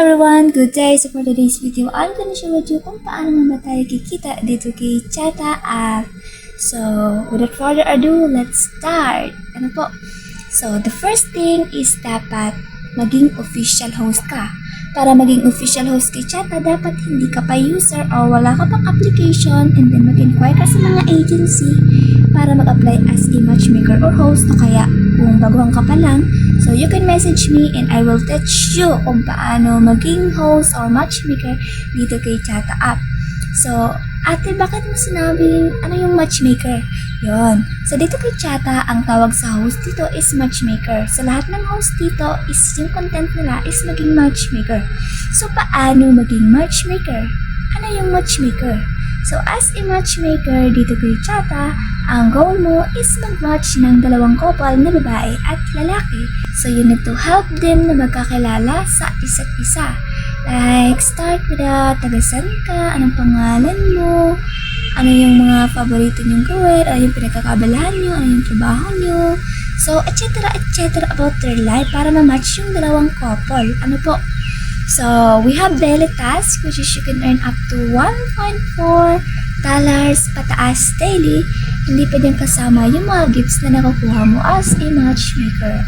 everyone! Good day! So for today's video, I'm gonna share with you kung paano nga ba tayo kikita dito kay Chata app. So, without further ado, let's start! Ano po? So, the first thing is dapat maging official host ka. Para maging official host kay Chata, dapat hindi ka pa user or wala ka pang application, and then mag-inquire ka sa mga agency para mag-apply as a matchmaker or host, o kaya kung baguhan ka pa lang, so you can message me and I will teach you kung paano maging host or matchmaker dito kay Chata app. So, ate, bakit mo sinabing ano yung matchmaker? Yon. So, dito kay Chata, ang tawag sa host dito is matchmaker. So, lahat ng host dito is yung content nila is maging matchmaker. So, paano maging matchmaker? Ano yung matchmaker? So, as a matchmaker dito kay Chata, ang goal mo is mag-match ng dalawang couple na babae at lalaki. So, you need to help them na magkakilala sa isa't isa. Like, start with taga-saan ka, anong pangalan mo, ano yung mga paborito niyong gawin, ano yung pinagkakabalahan niyo, ano yung trabaho niyo. So, etc. about their life para ma-match yung dalawang couple. Ano po? So, we have daily task which is you can earn up to $1.4 pataas daily. Hindi pa din kasama yung mga gifts na nakukuha mo as a matchmaker.